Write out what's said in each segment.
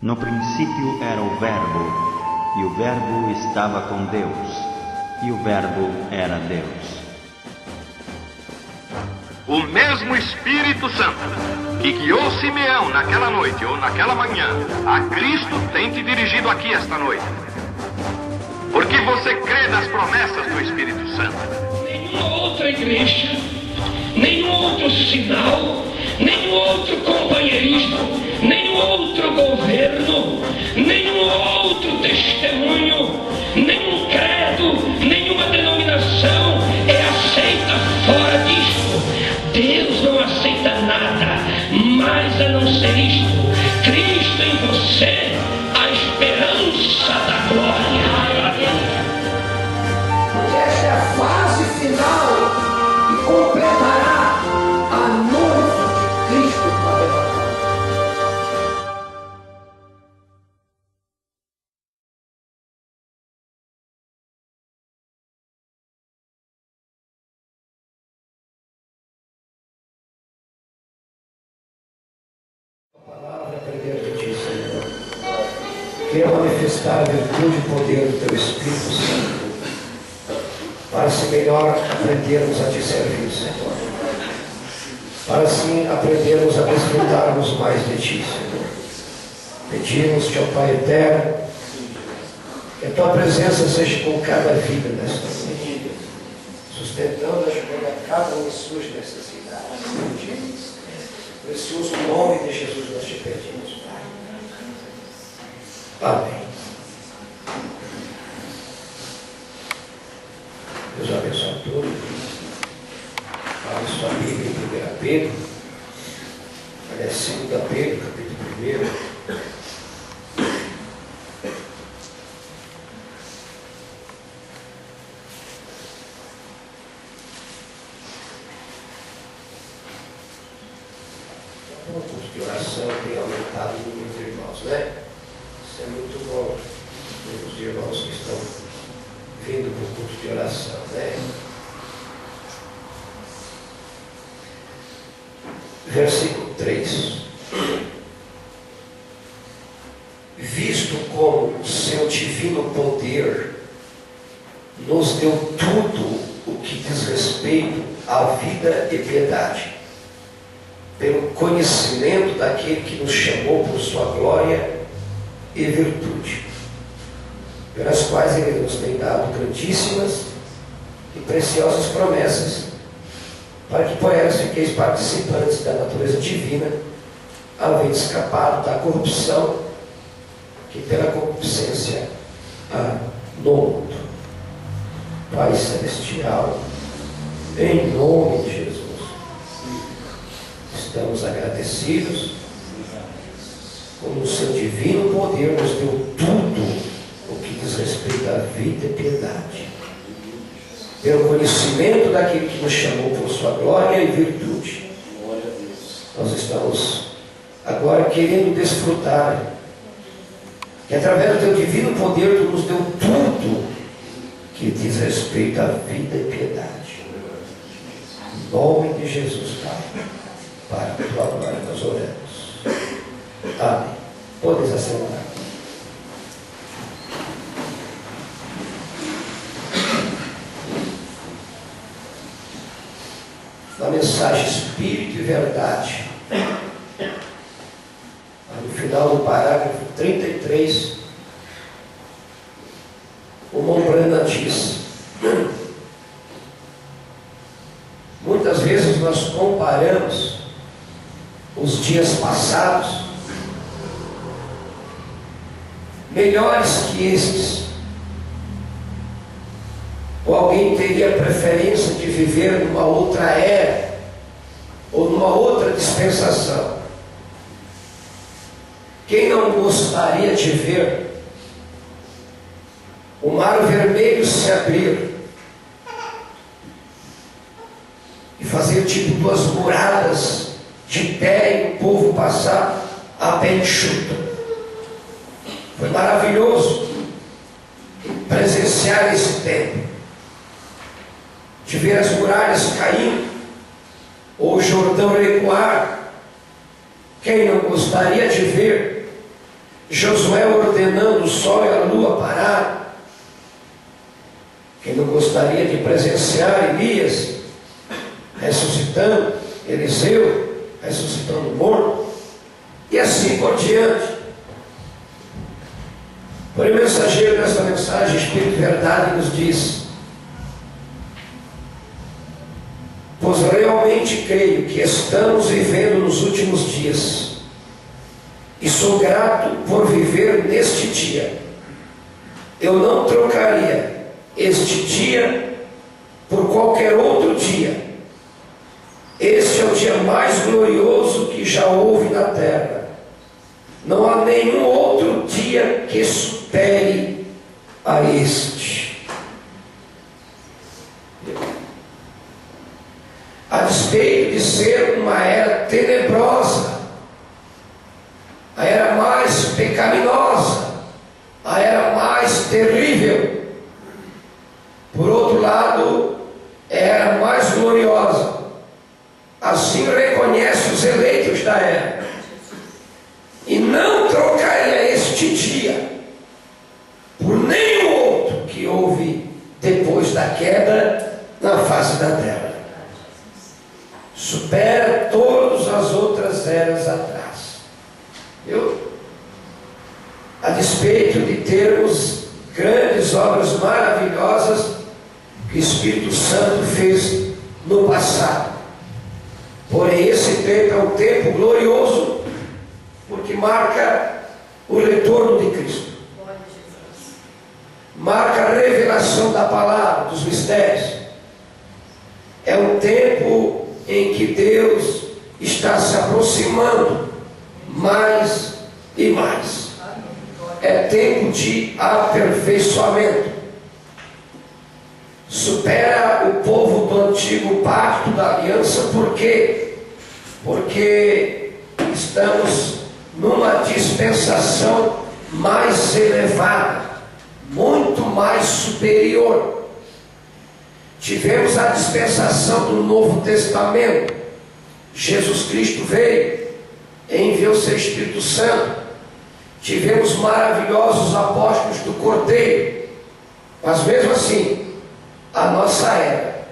No princípio era o Verbo, e o Verbo estava com Deus, e o Verbo era Deus. O mesmo Espírito Santo que guiou Simeão naquela noite ou naquela manhã, a Cristo tem te dirigido aqui esta noite. Porque você crê nas promessas do Espírito Santo. Nenhuma outra igreja, nenhum outro sinal, nenhum outro companheirismo, nenhum outro governo, nenhum outro testemunho, nenhum credo, nenhuma denominação é aceita fora disto. Deus não aceita nada mais a não ser isto. Cristo em você, a esperança da glória. Porque esta é a fase final que completará a noiva de Cristo com a devoção. A palavra aprender de ti, Senhor. Queira manifestar a virtude e o poder do teu Espírito Santo, para assim melhor aprendermos a te servir, Senhor. Para assim aprendermos a desfrutarmos mais de ti, Senhor. Pedimos-te, ó Pai eterno, que a tua presença seja com cada vida nesta noite, sustentando, ajudando a cada um em suas necessidades. No precioso nome de Jesus nós te pedimos, Pai. Amém. Deus abençoe a todos. Abra sua Bíblia em 1 Pedro. Aliás, 2 Pedro, capítulo 1. Grupos de oração tem aumentado o número de irmãos, né? Isso é muito bom. Grupos de irmãos que estão vindo para o culto de oração, né? Versículo 3. Visto como o seu divino poder nos deu tudo o que diz respeito à vida e piedade, pelo conhecimento daquele que nos chamou por sua glória e virtude, pelas quais Ele nos tem dado grandíssimas e preciosas promessas, para que por elas fiqueis participantes da natureza divina, havendo escapado da corrupção que pela concupiscência há no mundo. Pai Celestial, em nome de Jesus, estamos agradecidos, como o seu divino poder nos deu tudo o que diz respeito à vida e piedade, pelo conhecimento daquele que nos chamou por sua glória e virtude. Nós estamos agora querendo desfrutar que através do teu divino poder tu nos deu tudo que diz respeito à vida e piedade. Em nome de Jesus, Pai, para a tua glória nós oramos. Amém. Podes assentar. Na mensagem Espírito e Verdade, no final do parágrafo 33, o Mombrana diz: muitas vezes nós comparamos os dias passados, melhores que estes, ou alguém teria preferência de viver numa outra era ou numa outra dispensação. Quem não gostaria de ver o mar vermelho se abrir e fazer tipo duas muralhas de pé e o povo passar a pé enxuto? Foi maravilhoso presenciar esse tempo, de ver as muralhas caindo, ou o Jordão recuar. Quem não gostaria de ver Josué ordenando o sol e a lua parar. Quem não gostaria de presenciar Elias ressuscitando, Eliseu ressuscitando o morto, e assim por diante. Porém, o mensageiro dessa mensagem, Espírito e Verdade, nos diz: pois realmente creio que estamos vivendo nos últimos dias, e sou grato por viver neste dia. Eu não trocaria este dia por qualquer outro dia. Este é o dia mais glorioso que já houve na terra. Não há nenhum outro dia que supere a este. A despeito de ser uma era tenebrosa, a era mais pecaminosa, a era mais terrível, por outro lado, é a era mais gloriosa. Assim reconhece os eleitos da era. E não trocaria este dia por nenhum outro que houve depois da queda na face da terra. Supera todas as outras eras atrás. Viu? A despeito de termos grandes obras maravilhosas que o Espírito Santo fez no passado. Porém, esse tempo é um tempo glorioso, porque marca o retorno de Cristo. Marca a revelação da palavra, dos mistérios. É um tempo em que Deus está se aproximando mais e mais. É tempo de aperfeiçoamento. Supera o povo do antigo pacto da aliança. Por quê? Porque estamos numa dispensação mais elevada, muito mais superior. Tivemos a dispensação do Novo Testamento. Jesus Cristo veio e enviou seu Espírito Santo. Tivemos maravilhosos apóstolos do Cordeiro. Mas mesmo assim, a nossa era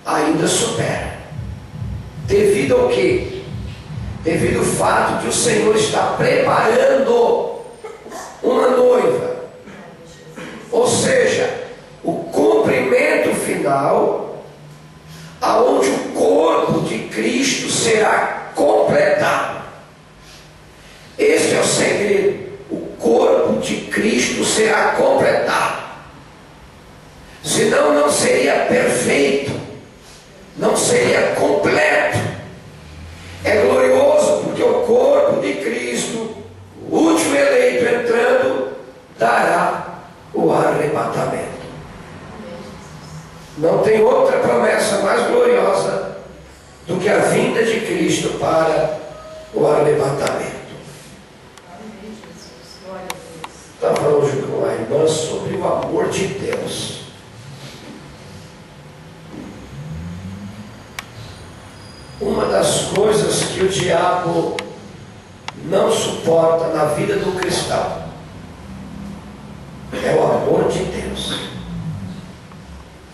ainda supera. Devido ao quê? Devido ao fato de o Senhor estar preparando uma noiva. Ou seja, o cumprimento final, aonde o corpo de Cristo será completado. Este é o segredo. O corpo de Cristo será completado. Senão não seria perfeito, não seria completo. É glorioso porque o corpo de Cristo, o último eleito entrando, dará o arrebatamento. Não tem outra promessa mais gloriosa do que a vinda de Cristo para o arrebatamento. Estava falando hoje com a irmã sobre o amor de Deus. Uma das coisas que o diabo não suporta na vida do cristão é o amor de Deus.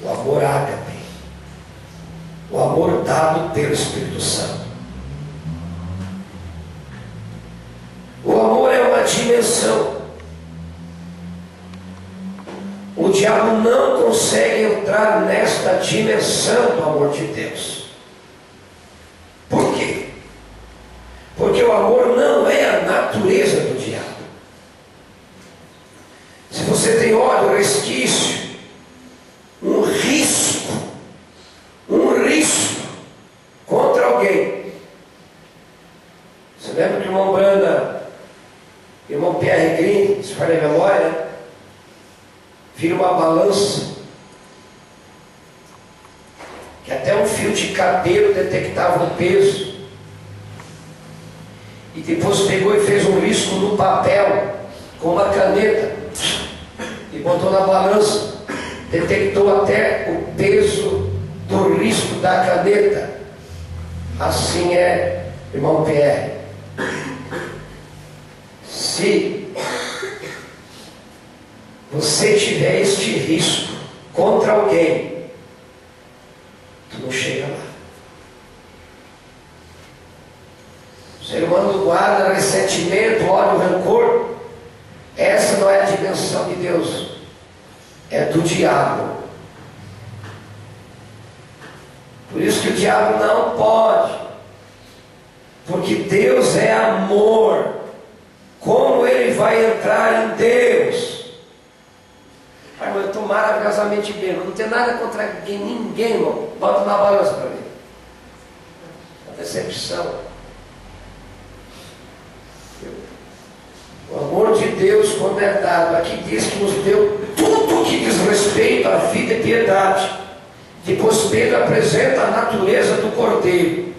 O amor ágape. O amor dado pelo Espírito Santo. O amor é uma dimensão. O diabo não consegue entrar nesta dimensão do amor de Deus. Por quê? Porque o amor não é a natureza do diabo. Se você tem ódio, resquício, um risco contra alguém. Você lembra que o irmão Branda, irmão Pierre Green, se fala em memória, né? Vira uma balança que até um fio de cabelo detectava o peso, e depois pegou e fez um risco no papel com uma caneta e botou na balança, detectou até o peso do risco da caneta. Assim é, irmão Pierre. Se você tiver este risco contra alguém, tu não chega lá. O ser humano guarda ressentimento, ódio, rancor. Essa não é a dimensão de Deus, é do diabo. Por isso que o diabo não pode, porque Deus é amor. Como ele vai entrar em Deus? Pai, eu estou maravilhosamente bem, não tenho nada contra ninguém, irmão. Bota na balança para mim. A decepção. O amor de Deus, quando é dado, aqui diz que nos deu tudo que diz respeito à vida e piedade. Depois Pedro apresenta a natureza do Cordeiro: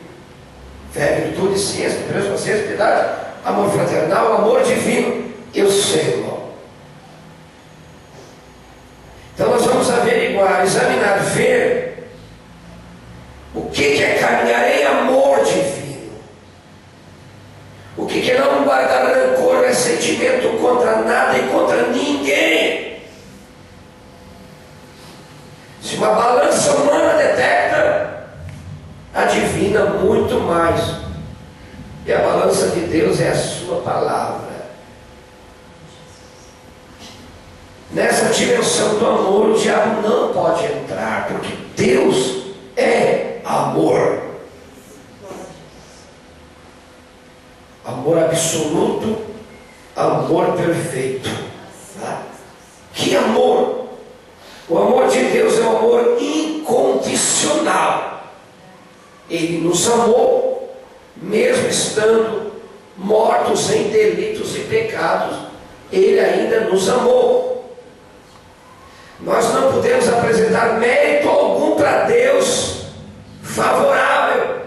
fé, virtude, ciência, paciência, piedade, amor fraternal, amor divino. Eu sei, irmão. Então nós vamos averiguar, examinar, ver o que é caminhar em amor divino. O que é não guardar rancor, ressentimento contra nada e contra ninguém. Se uma balança humana detecta, a divina muito mais. E a balança de Deus é a sua palavra. Nessa dimensão do amor, o diabo não pode entrar, porque Deus é amor. Amor absoluto, amor perfeito. Tá? Que amor? O amor de Deus é um amor incondicional. Ele nos amou, mesmo estando mortos em delitos e pecados, Ele ainda nos amou. Nós não podemos apresentar mérito algum para Deus favorável,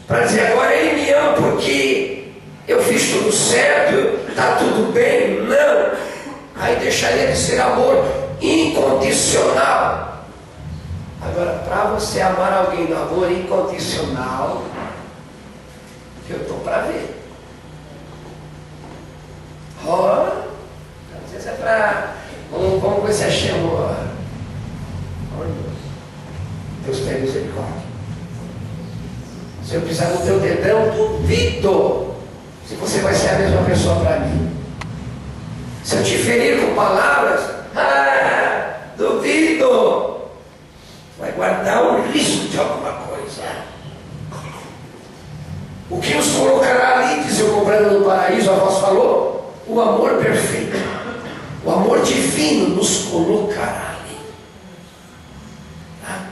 para dizer agora Ele me ama porque eu fiz tudo certo, está tudo bem. Não, aí deixaria de ser amor incondicional. Agora, para você amar alguém no amor incondicional, eu estou para ver. Ora, às vezes é para... Vamos ver se achei amor. Deus tem misericórdia. Se eu pisar no teu dedão, duvido se você vai ser a mesma pessoa para mim. Se eu te ferir com palavras, duvido. Vai guardar o risco de alguma coisa. O que nos colocará ali, diz o Comprando no Paraíso, a voz falou, o amor perfeito, o amor divino nos colocará ali. Tá?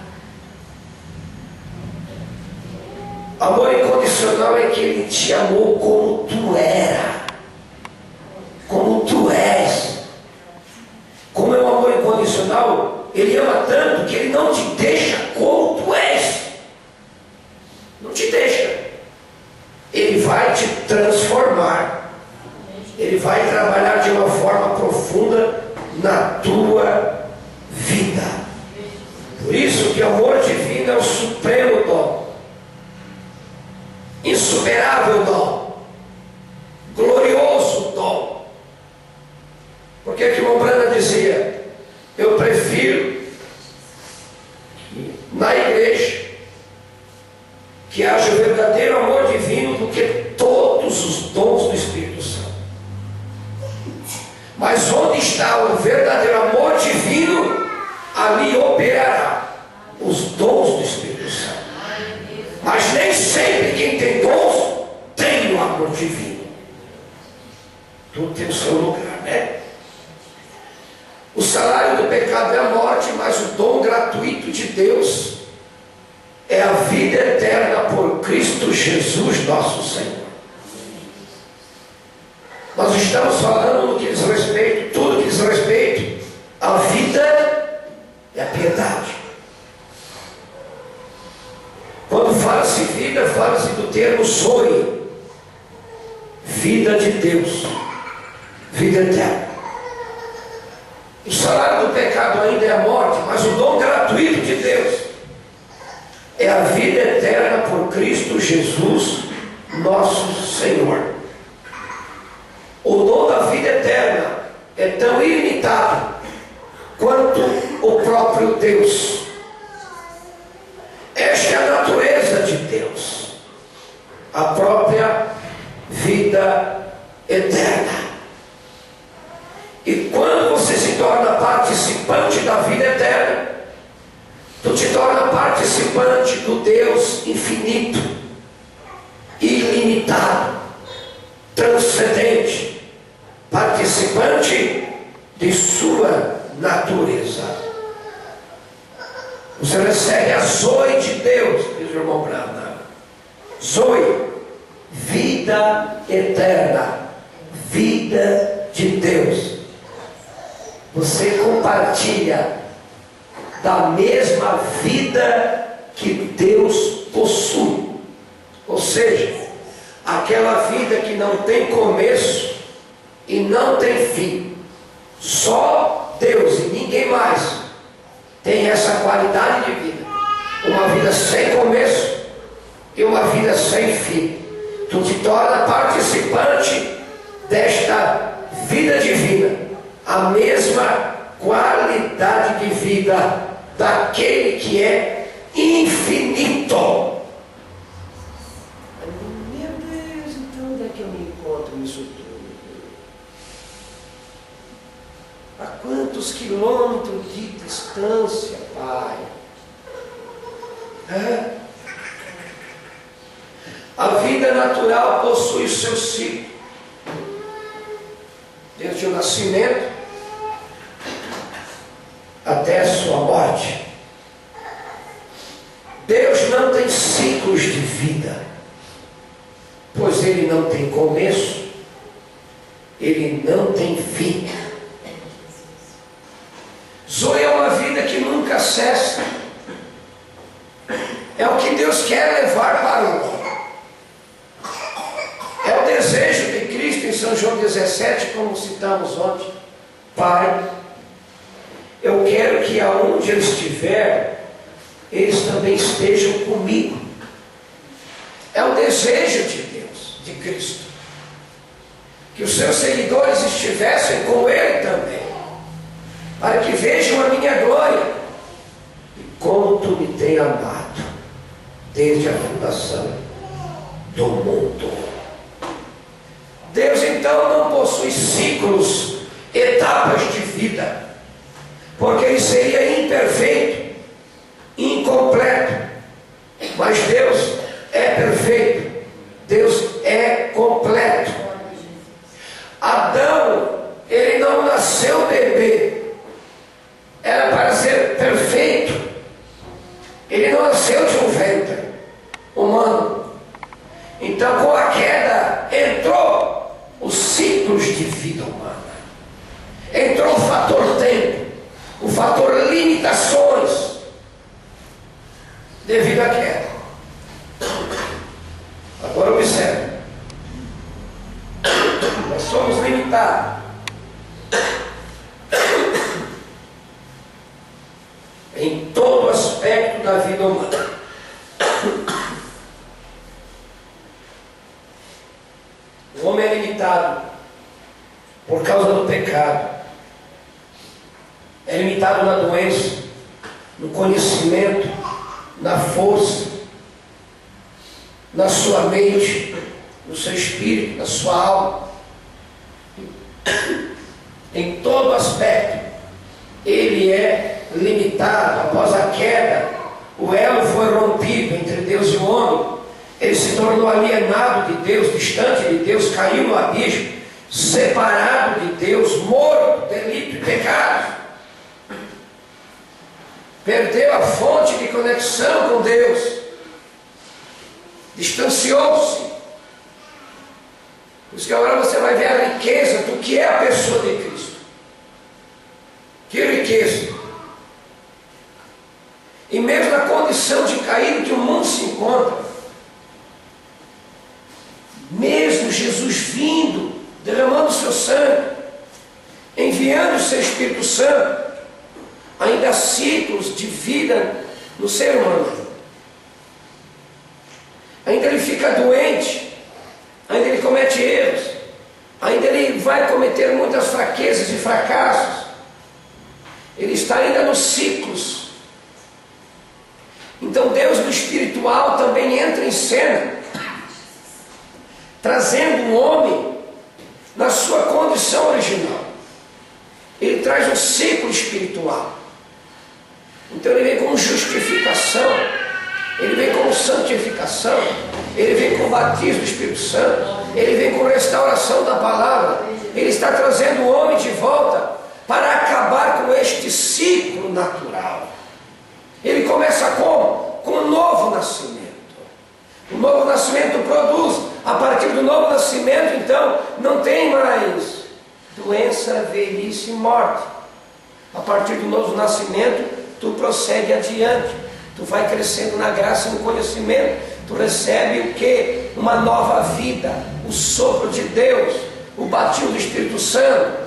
Amor incondicional é que Ele te amou como tu era, como tu és. Como é um amor incondicional, Ele ama tanto que Ele não te deixa como tu és. Não te deixa. Ele vai te transformar. Ele vai trabalhar de uma forma profunda na tua vida. Por isso que o amor divino é o supremo dom, insuperável dom, glorioso dom. Porque que o Brana dizia, eu prefiro que na igreja que haja o verdadeiro amor divino do que todos os dons do Espírito Santo. Mas onde está o verdadeiro amor divino, ali operará os dons do Espírito Santo. Mas nem sempre quem tem dons tem o amor divino. Tudo tem o seu lugar, né? O salário do pecado é a morte, mas o dom gratuito de Deus é a vida eterna por Cristo Jesus, nosso Senhor. Nós estamos falando no que diz respeito, tudo que diz respeito à vida e à piedade. Quando fala-se vida, fala-se do termo zoe, vida de Deus, vida eterna. O salário do pecado ainda é a morte, mas o dom gratuito de Deus é a vida eterna por Cristo Jesus, nosso Senhor. O dom da vida eterna é tão ilimitado quanto o próprio Deus. Esta é a natureza de Deus, a própria vida eterna. E quando você se torna participante da vida eterna, tu te torna participante do Deus infinito, ilimitado, transcendente, participante de sua natureza. Você recebe a Zoe de Deus, diz o irmão Branham. Zoe, vida eterna, vida de Deus. Você compartilha da mesma vida que Deus possui. Ou seja, aquela vida que não tem começo e não tem fim. Só Deus e ninguém mais tem essa qualidade de vida. Uma vida sem começo e uma vida sem fim. Tu te torna participante desta vida divina. A mesma qualidade de vida daquele que é infinito. Meu Deus, então onde é que eu me encontro nisso tudo? A quantos quilômetros de distância, Pai? A vida natural possui seu ciclo, desde o nascimento até a sua morte. Deus não tem ciclos de vida, pois Ele não tem começo, Ele não tem fim. Zoe é uma vida que nunca cessa. É o que Deus quer levar para o homem. É o desejo de Cristo em São João 17, como citamos ontem. Pai, eu quero que aonde eu estiver, eles também estejam comigo. É o desejo de Deus, de Cristo, que os seus seguidores estivessem com Ele também, para que vejam a minha glória e como tu me tem amado desde a fundação do mundo. Deus então não possui ciclos, etapas de vida, porque Ele seria imperfeito, incompleto. Mas Deus é perfeito, Deus é completo. Adão, ele não nasceu bebê, era para ser perfeito. Ele não nasceu de um ventre humano. Então, com a queda, entrou os ciclos de vida humana. Entrou o fator tempo, o fator limitações, devido à queda. Agora observe. Nós somos limitados. Em todo aspecto da vida humana. O homem é limitado por causa do pecado. É limitado na doença, no conhecimento, na força, na sua mente, no seu espírito, na sua alma. Em todo aspecto, ele é limitado. Após a queda, o elo foi rompido entre Deus e o homem. Ele se tornou alienado de Deus, distante de Deus, caiu no abismo, separado de Deus, morto, delito e pecado. Perdeu a fonte de conexão com Deus, distanciou-se. Por isso que agora você vai ver a riqueza do que é a pessoa de Cristo. Que riqueza! E mesmo na condição de caído que o mundo se encontra, mesmo Jesus vindo, derramando o seu sangue, enviando o seu Espírito Santo, ainda há ciclos de vida no ser humano. Ainda ele fica doente, ainda ele comete erros, ainda ele vai cometer muitas fraquezas e fracassos. Ele está ainda nos ciclos. Então Deus no espiritual também entra em cena, trazendo um homem na sua condição original. Ele traz um ciclo espiritual. Então ele vem com justificação, ele vem com santificação, ele vem com batismo do Espírito Santo, ele vem com restauração da palavra. Ele está trazendo o homem de volta para acabar com este ciclo natural. Ele começa como? Com um novo nascimento. O novo nascimento produz. A partir do novo nascimento, então, não tem mais doença, velhice e morte. A partir do novo nascimento, tu prossegue adiante. Tu vai crescendo na graça e no conhecimento. Tu recebe o quê? Uma nova vida. O sopro de Deus. O batismo do Espírito Santo.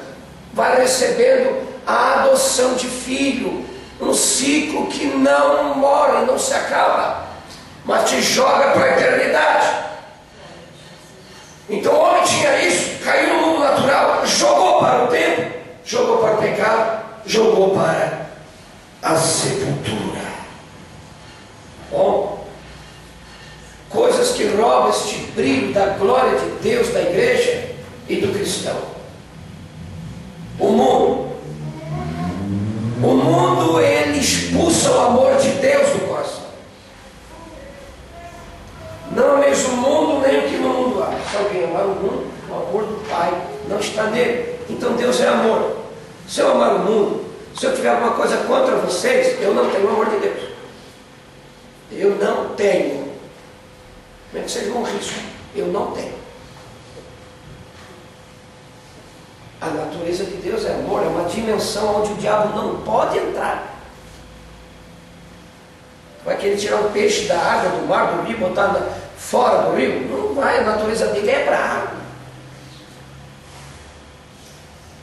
Vai recebendo a adoção de filho. Um ciclo que não morre, não se acaba, mas te joga para a eternidade. Então o homem tinha isso, caiu no mundo natural, jogou para o tempo, jogou para o pecado, jogou para a sepultura. Bom, coisas que roubam este brilho da glória de Deus, da igreja e do cristão. O mundo, ele expulsa o amor de Deus do coração. Não é mesmo o mundo, nem o que no mundo há. Se alguém amar o mundo, o amor do Pai não está nele. Então Deus é amor. Se eu amar o mundo, se eu tiver alguma coisa contra vocês, eu não tenho o amor de Deus. Eu não tenho. Como é que seja um risco? Eu não tenho. A natureza de Deus é amor, é uma dimensão onde o diabo não pode entrar. Vai querer tirar um peixe da água, do mar, do rio, botar fora do rio? Não vai, a natureza dele é brava.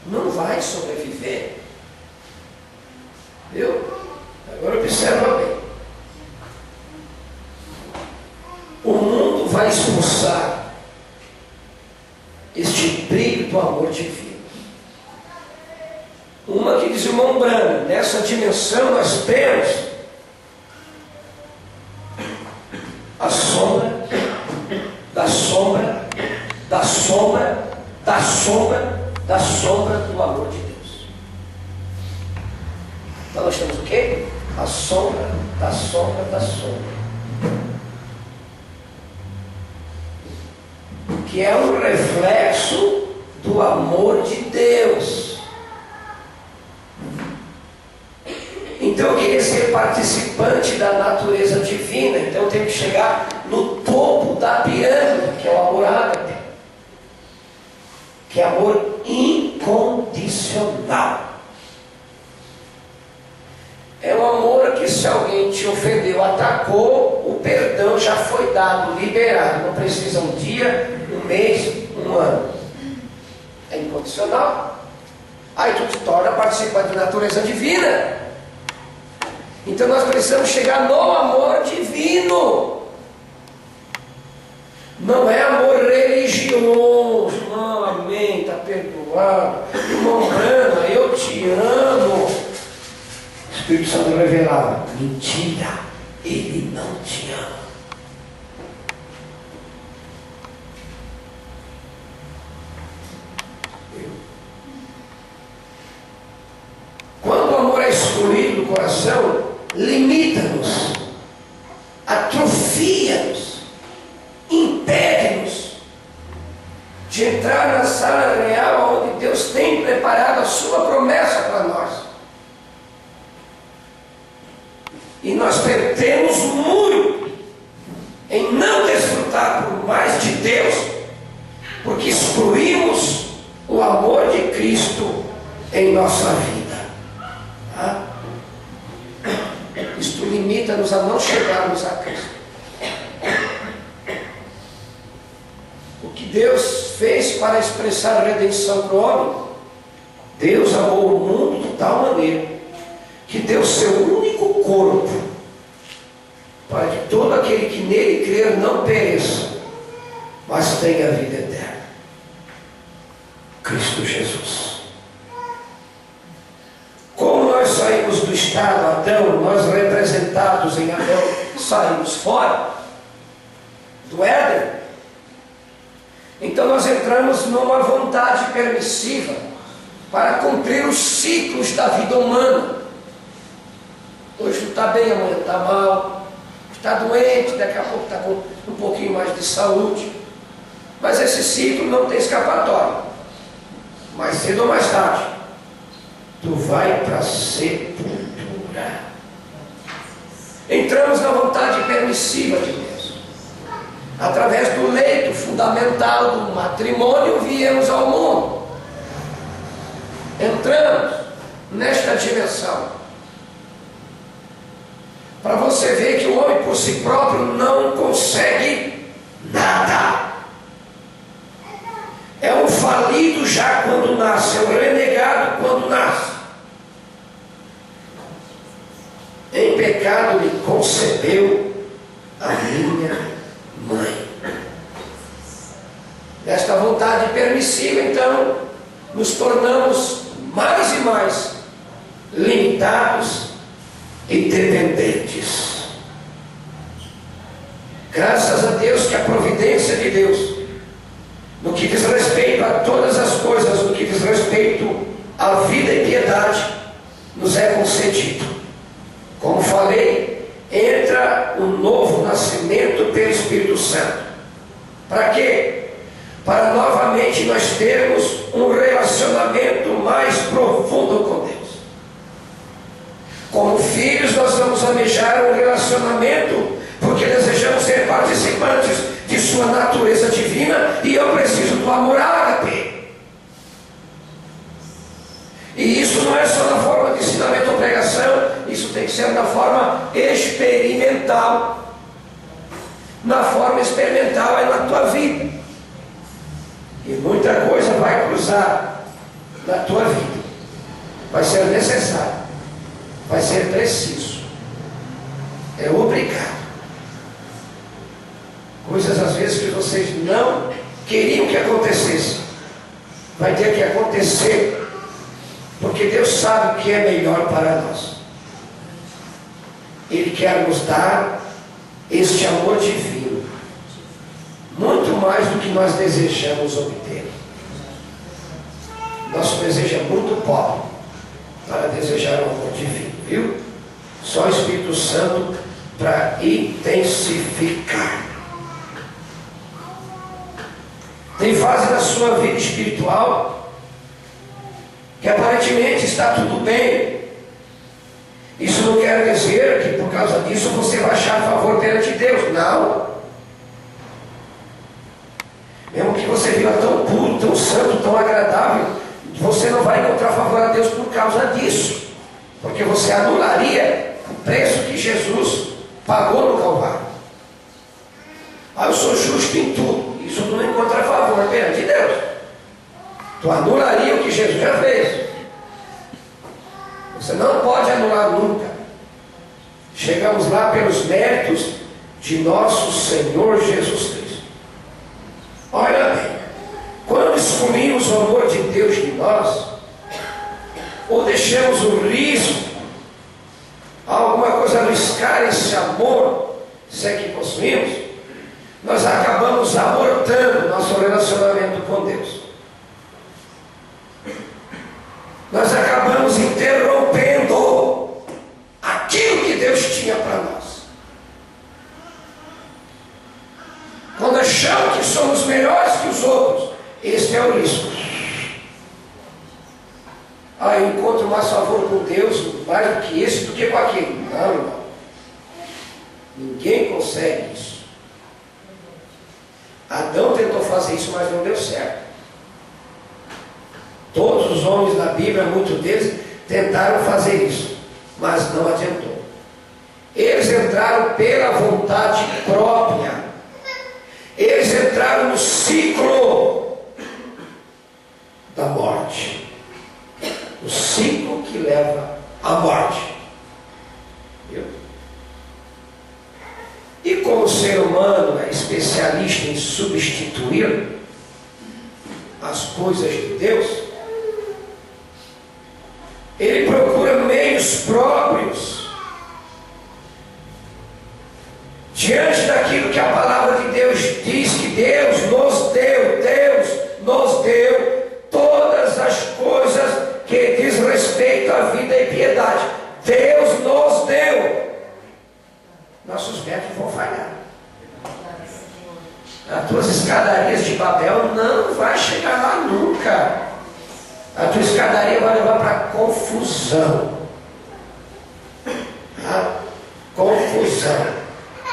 Não vai sobreviver. Viu? Agora observa bem. O mundo vai expulsar este brilho do amor divino. Uma que diz o irmão Branham, nessa dimensão nós temos a sombra, da sombra, da sombra, da sombra, da sombra do amor de Deus. Então nós temos o quê? A sombra, da sombra, da sombra. Que é um reflexo do amor de Deus. Então eu queria ser participante da natureza divina. Então eu tenho que chegar no topo da pirâmide, que é o amor ágape, que é amor incondicional. É um amor que se alguém te ofendeu, atacou, o perdão já foi dado, liberado. Não precisa um dia, um mês, um ano. É incondicional. Aí tu te torna participante da natureza divina. Então nós precisamos chegar no amor divino. Não é amor religioso. Não, amém, está perdoado. Irmão Brana, eu te amo. O Espírito Santo revelava: mentira, ele não te ama. Quando o amor é excluído do coração, limita-nos, atrofia-nos, impede-nos de entrar na sala real onde Deus tem preparado a sua promessa para nós. E nós perdemos muito em não desfrutar por mais de Deus, porque excluímos o amor de Cristo em nossa vida. Tá? Isto limita-nos a não chegarmos a Cristo. O que Deus fez para expressar a redenção do homem, Deus amou o mundo de tal maneira que deu seu único corpo para que todo aquele que nele crer não pereça, mas tenha a vida eterna. Cristo Jesus. estado, Adão, nós representados em Adão, saímos fora do Éden. Então nós entramos numa vontade permissiva para cumprir os ciclos da vida humana. Hoje tu está bem, amanhã está mal, está doente, daqui a pouco está com um pouquinho mais de saúde. Mas esse ciclo não tem escapatória. Mais cedo ou mais tarde, tu vai para a sepultura. Entramos na vontade permissiva de Deus. Através do leito fundamental do matrimônio, viemos ao mundo. Entramos nesta dimensão. Para você ver que o homem por si próprio não consegue nada. É um falido já quando nasce, é um renegado quando nasce. Em pecado me concebeu a minha mãe. Nesta vontade permissiva, então, nos tornamos mais e mais limitados e dependentes. Graças a Deus que a providência de Deus, no que diz respeito a todas as coisas, no que diz respeito à vida e piedade, nos é concedido. Como falei, entra um novo nascimento pelo Espírito Santo. Para quê? Para novamente nós termos um relacionamento mais profundo com Deus. Como filhos, nós vamos almejar um relacionamento, porque desejamos ser participantes de sua natureza divina, e eu preciso do amor ágape. E isso não é só na forma de ensinamento ou pregação, isso tem que ser na forma experimental. Na forma experimental é na tua vida. E muita coisa vai cruzar na tua vida. Vai ser necessário. Vai ser preciso. É obrigado. Coisas às vezes que vocês não queriam que acontecesse, vai ter que acontecer, porque Deus sabe o que é melhor para nós. Ele quer nos dar este amor divino, muito mais do que nós desejamos obter. Nosso desejo é muito pobre para desejar o amor divino, viu? Só o Espírito Santo para intensificar. Tem fase da sua vida espiritual que aparentemente está tudo bem. Isso não quer dizer que por causa disso você vai achar favor perante Deus. Não. Mesmo que você viva tão puro, tão santo, tão agradável, você não vai encontrar favor a Deus por causa disso. Porque você anularia o preço que Jesus pagou no Calvário. Ah, eu sou justo em tudo. Isso tu não encontra favor perante Deus. Tu anularia o que Jesus já fez. Você não pode anular nunca. Chegamos lá pelos méritos de nosso Senhor Jesus Cristo. Olha bem, quando excluímos o amor de Deus de nós, ou deixamos o risco, alguma coisa arriscar esse amor, se é que possuímos, nós acabamos abortando nosso relacionamento com Deus. Nós acabamos interrompendo aquilo que Deus tinha para nós. Quando achamos que somos melhores que os outros, este é o risco. Ah, eu encontro mais favor com Deus, mais do que esse, do que com aquele. Não, irmão. Ninguém consegue isso. Adão tentou fazer isso, mas não deu certo. Todos os homens da Bíblia, muitos deles, tentaram fazer isso, mas não adiantou. Eles entraram pela vontade própria. Eles entraram no ciclo da morte. O ciclo que leva à morte. Viu? E como o ser humano é especialista em substituir as coisas de Deus, ele procura meios próprios diante daquilo que a palavra de Deus diz, que Deus nos deu todas as coisas que diz respeito à vida e piedade. Deus nos deu. Nossos métodos vão falhar. As tuas escadarias de Babel não vai chegar lá nunca. A tua escadaria vai levar para confusão. Confusão.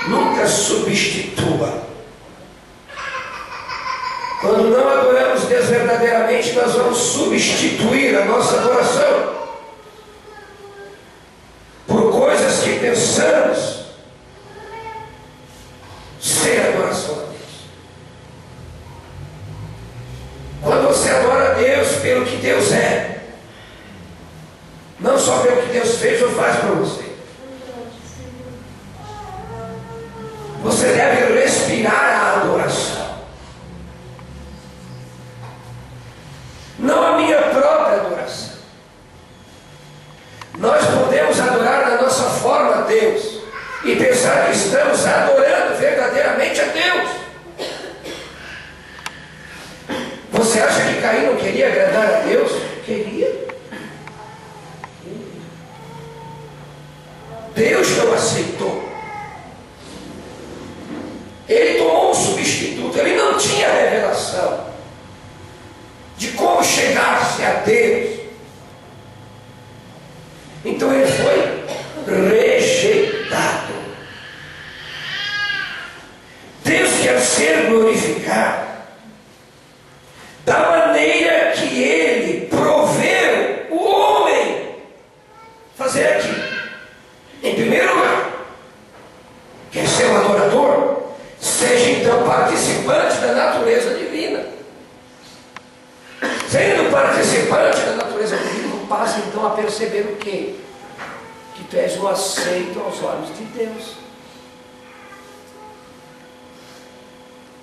Nunca substitua. Quando não adoramos Deus verdadeiramente, nós vamos substituir a nossa adoração por coisas que pensamos ser adoração a Deus. Quando você adora a Deus pelo que Deus é, não só pelo que Deus fez ou faz para você, você deve respirar a adoração. Não a minha própria adoração. Nós podemos adorar da nossa forma a Deus e pensar que estamos adorando verdadeiramente a Deus. Você acha que Caim não queria agradar a Deus? Queria. Deus não aceitou. Ele tomou um substituto. Ele não tinha revelação de como chegar-se a Deus. Então ele foi rejeitado. Deus quer ser glorificado da maneira que ele proveu o homem fazer aqui. Em primeiro lugar, quer ser um adorador? Seja então participante da natureza divina. Sendo participante da natureza divina, passa então a perceber o quê? Que tu és o aceito aos olhos de Deus.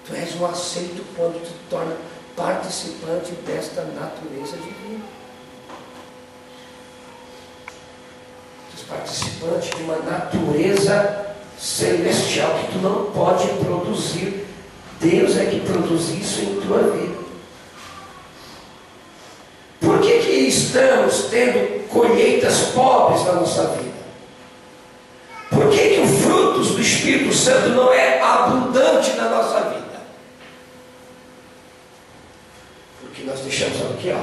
Tu és o aceito quando tu te torna participante desta natureza divina. Tu és participante de uma natureza celestial que tu não pode produzir. Deus é que produz isso em tua vida. Por que estamos tendo colheitas pobres na nossa vida? Por que o frutos do Espírito Santo não é abundante na nossa vida? Porque nós deixamos aqui,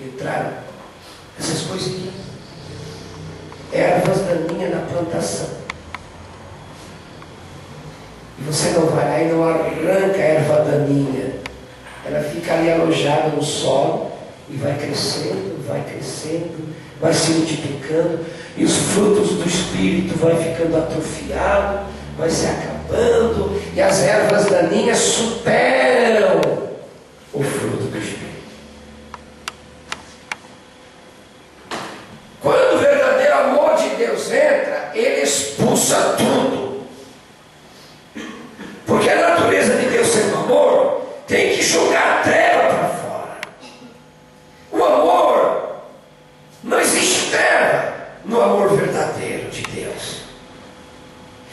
entraram essas coisinhas, ervas daninhas na plantação. E você não vai lá e não arranca a erva daninha. Ela fica ali alojada no solo e vai crescendo, vai se multiplicando, e os frutos do Espírito vai ficando atrofiado, vai se acabando, e as ervas daninhas superam o fruto do Espírito. Quando o verdadeiro amor de Deus entra, ele expulsa tudo. Porque a natureza de Deus sendo amor, tem que jogar a treva para fora. O amor, não existe treva no amor verdadeiro de Deus.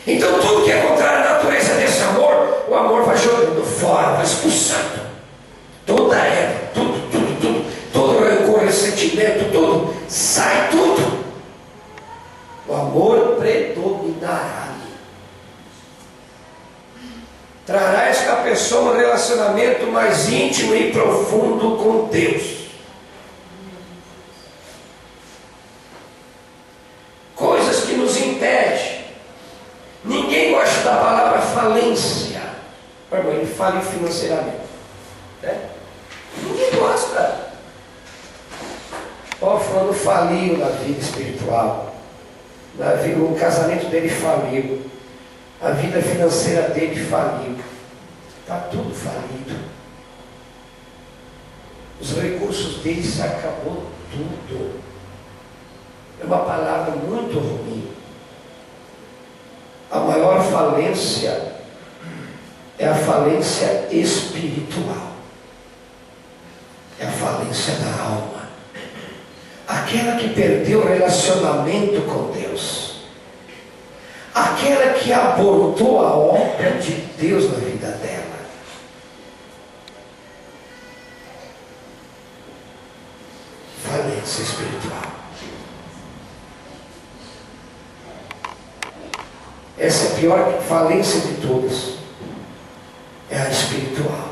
Então tudo que é contrário à natureza desse amor, o amor vai jogando fora, vai expulsando. Toda erva, tudo, todo rancor, ressentimento, tudo, sai tudo. O amor predominará. Trará esta pessoa um relacionamento mais íntimo e profundo com Deus. Coisas que nos impedem. Ninguém gosta da palavra falência. Irmão, ele fale financeiramente, né? Ninguém gosta. O fulano faliu na vida espiritual. O casamento dele faliu. A vida financeira dele faliu. Está tudo falido. Os recursos dele se acabou tudo. É uma palavra muito ruim. A maior falência é a falência espiritual. É a falência da alma. Aquela que perdeu o relacionamento com Deus. aquela que abortou a obra de Deus na vida dela. Falência espiritual. Essa é a pior falência de todas. É a espiritual.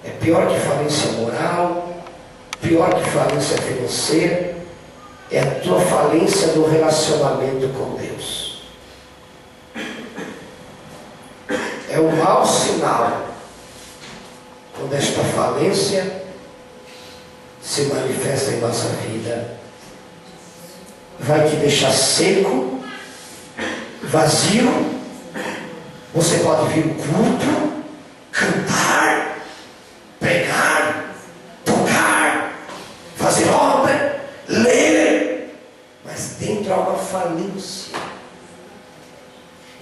É pior que falência moral, pior que falência financeira. É a tua falência no relacionamento com Deus. É um mau sinal quando esta falência se manifesta em nossa vida. Vai te deixar seco, vazio. Você pode vir no culto, cantar, pregar, tocar, fazer obra, ler, mas dentro há uma falência.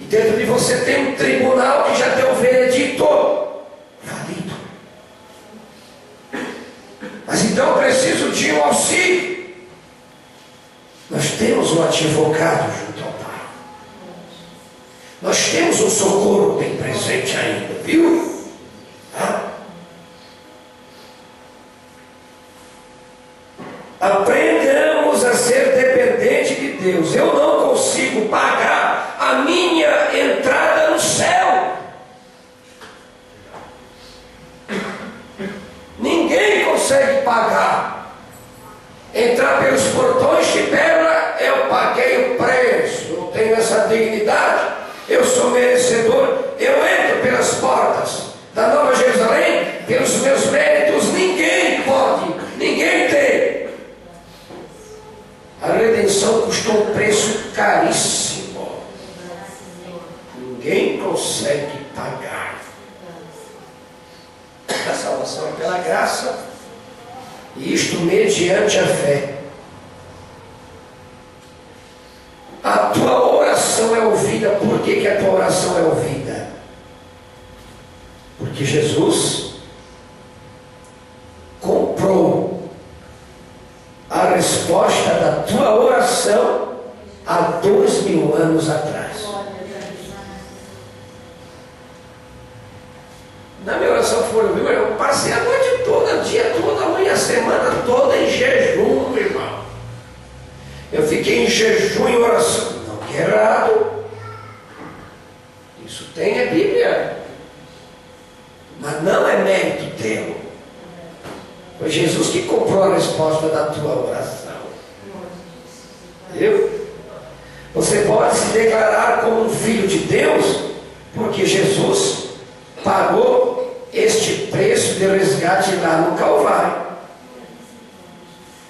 E dentro de você tem um tribunal que já deu o veredito falido. Mas então eu preciso de um auxílio. Nós temos um advogado junto ao Pai. Nós temos um socorro bem presente ainda, viu? Aprendamos a ser dependente de Deus. Eu não consigo pagar a minha entrada no céu. Ninguém consegue pagar. Entrar pelos portões de pérola, eu paguei o preço. Eu tenho essa dignidade. Eu sou merecedor. Eu entro pelas portas da Nova Jerusalém, pelos meus méritos. Ninguém pode, ninguém tem. A redenção custou um preço caríssimo. Ninguém consegue pagar. A salvação é pela graça, e isto mediante a fé. A tua oração é ouvida. Por que a tua oração é ouvida? Porque Jesus comprou a resposta da tua oração há 2000 anos atrás. Na minha oração foi, viu? Eu passei a noite toda, o dia todo, a manhã, a semana toda em jejum, irmão. Eu fiquei em jejum e oração. Não que é errado. Isso tem a Bíblia. Mas não é mérito teu. Foi Jesus que comprou a resposta da tua oração. Viu? Você pode se declarar como um filho de Deus, porque Jesus pagou este preço de resgate lá no Calvário.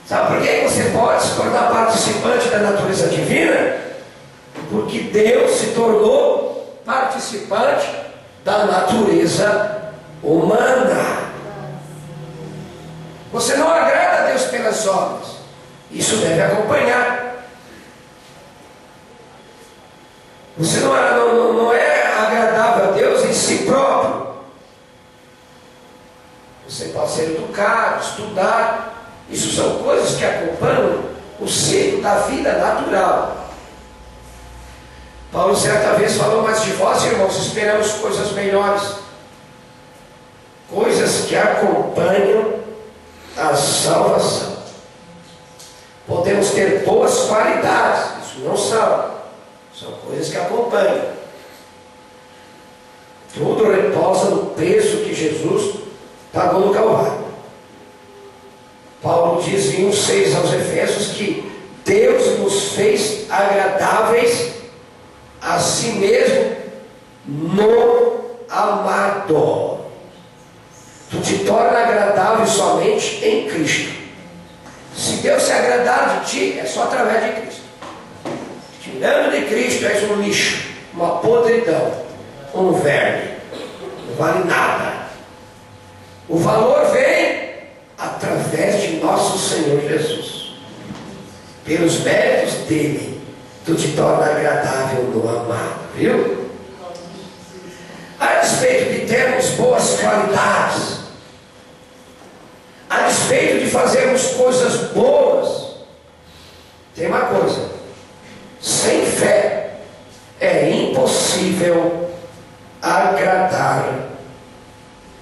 Sabe por que você pode se tornar participante da natureza divina? Porque Deus se tornou participante da natureza humana. Você não agrada a Deus pelas obras. Isso deve acompanhar. Você não é agradável a Deus em si próprio. Você pode ser educado, estudar. Isso são coisas que acompanham o ciclo da vida natural. Paulo certa vez falou, mas de vós, irmãos, esperamos coisas melhores. Coisas que acompanham a salvação. Podemos ter boas qualidades. Isso não são. São coisas que acompanham. Tudo repousa no preço que Jesus pagou no Calvário. Paulo diz em 1,6 aos Efésios que Deus nos fez agradáveis a si mesmo no amado. Tu te torna agradável somente em Cristo. Se Deus se agradar de ti, é só através de Cristo. Tirando de Cristo, és um lixo, uma podridão, um verme. Não vale nada. O valor vem através de nosso Senhor Jesus. Pelos méritos dele, tu te torna agradável no amado, viu? A despeito de termos boas qualidades, a despeito de fazermos coisas boas, tem uma coisa: sem fé impossível agradar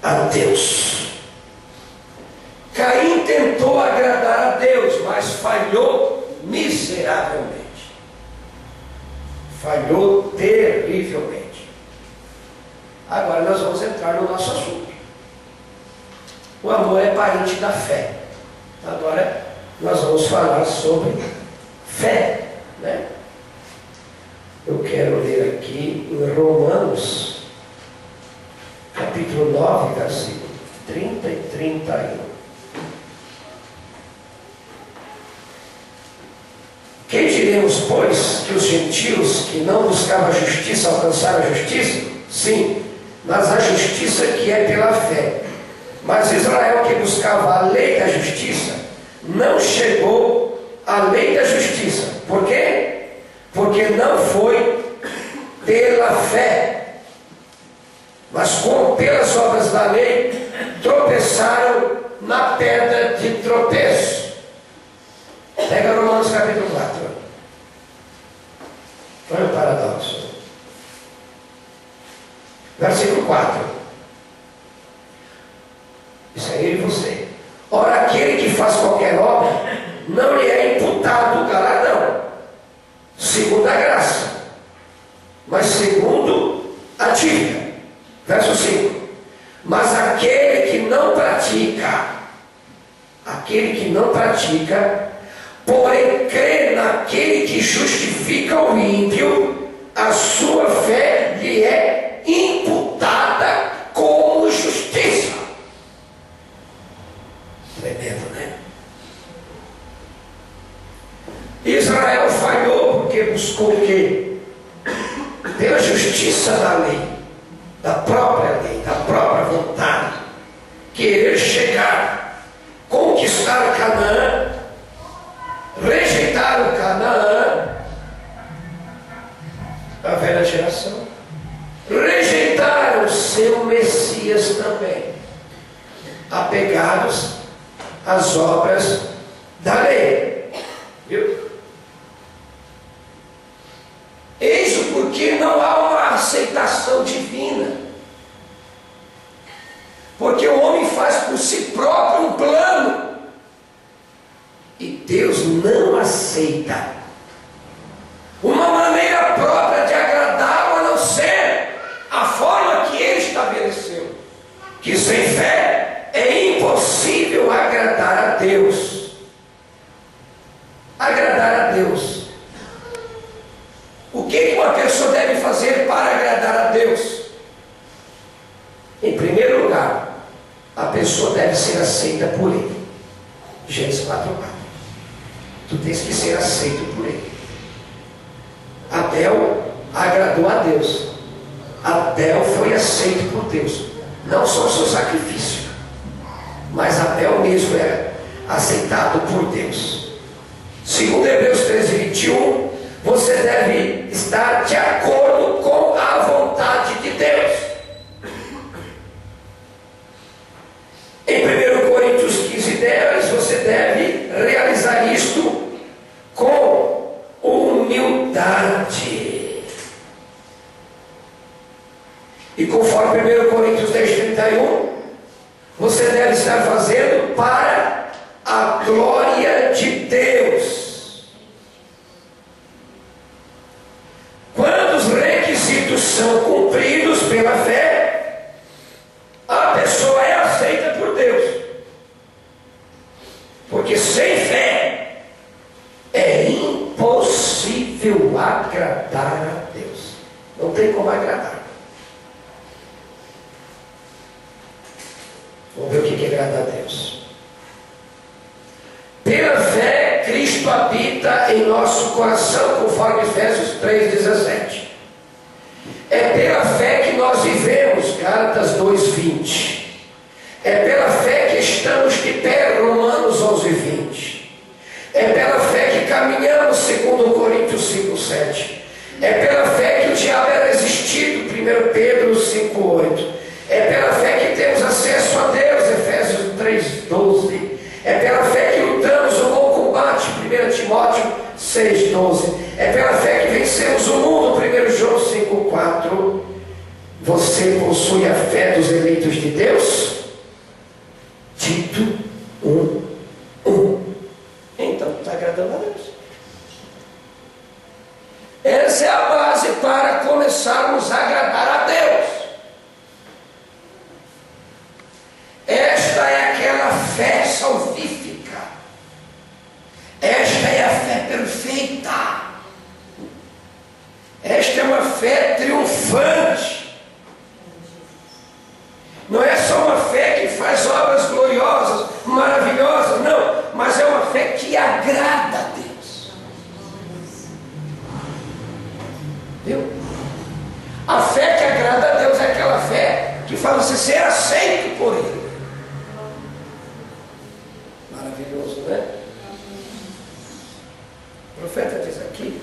a Deus. Caim tentou agradar a Deus, mas falhou miseravelmente. Falhou terrivelmente. Agora nós vamos entrar no nosso assunto. O amor é parente da fé. Agora nós vamos falar sobre fé, né? Eu quero ler aqui em Romanos, capítulo 9, versículo 30 e 31. Que diremos, pois, que os gentios que não buscavam a justiça alcançaram a justiça? Sim, mas a justiça que é pela fé. Mas Israel, que buscava a lei da justiça, não chegou à lei da justiça. Por quê? Porque não foi pela fé, mas como pelas obras da lei, tropeçaram na pedra de tropeço. Pega Romanos capítulo 4. Olha o paradoxo. Versículo 4. Isso aí é você. Ora, aquele que faz qualquer obra, não lhe é imputado o galardão, segundo a graça, mas segundo a dívida. Verso 5. Mas aquele que não pratica, porém crê naquele que justifica o ímpio, a sua fé lhe é imputada como justiça. Tremendo, né? Israel falhou porque buscou o quê? Pela justiça da lei, da própria vontade, querer chegar, conquistar Canaã, rejeitaram Canaã, a velha geração, rejeitaram seu Messias também, apegados às obras da lei. Viu? Eis o porquê não há uma aceitação divina. Porque o homem faz por si próprio um plano e Deus não aceita uma maneira própria de agradá-lo, a não ser a forma que ele estabeleceu, que sem fé é impossível agradar a Deus. Agradar a Deus. O que uma pessoa deve fazer para agradar a Deus? Em primeiro lugar, a pessoa deve ser aceita por Ele. Gênesis 4:4. Tu tens que ser aceito por Ele. Abel agradou a Deus. Abel foi aceito por Deus. Não só o seu sacrifício, mas Abel mesmo era aceitado por Deus. Segundo Hebreus 13:21, você deve estar de acordo com a vontade de Deus. Em 1 Coríntios 15:10, você deve realizar isto com humildade. E conforme 1 Coríntios 10:31, você deve estar fazendo para a glória de Deus. Quando os requisitos são cumpridos pela fé, a pessoa é aceita por Deus. Porque sem fé é impossível agradar a Deus. Não tem como agradar. Vamos ver o que é agradar a Deus. Pela fé, Cristo habita em nosso coração, conforme Efésios 3:17. É pela fé que nós vivemos, Gálatas 2:20. É pela fé que estamos de pé, Romanos 11:20. É pela fé que caminhamos, segundo Coríntios 5:7. É pela fé que o diabo é resistido, 1 Pedro 5:8. É pela fé que temos acesso a Deus, Efésios 3:12. É pela fé que lutamos o bom combate, 1 Timóteo 6:12. É pela fé que vencemos o mundo, 1 João 5:4. Você possui a fé dos eleitos de Deus? Tito 1:1. Então está agradando a Deus. Essa é a base para começarmos a agradar a Deus. Esta é aquela fé salvífica. Esta é a fé perfeita. Esta é uma fé triunfante. Não é só uma fé que faz obras gloriosas, maravilhosas, não, mas é uma fé que agrada a Deus. Viu? A fé que agrada a Deus é aquela fé que faz você ser aceito por Ele. Maravilhoso, né? O profeta diz aqui: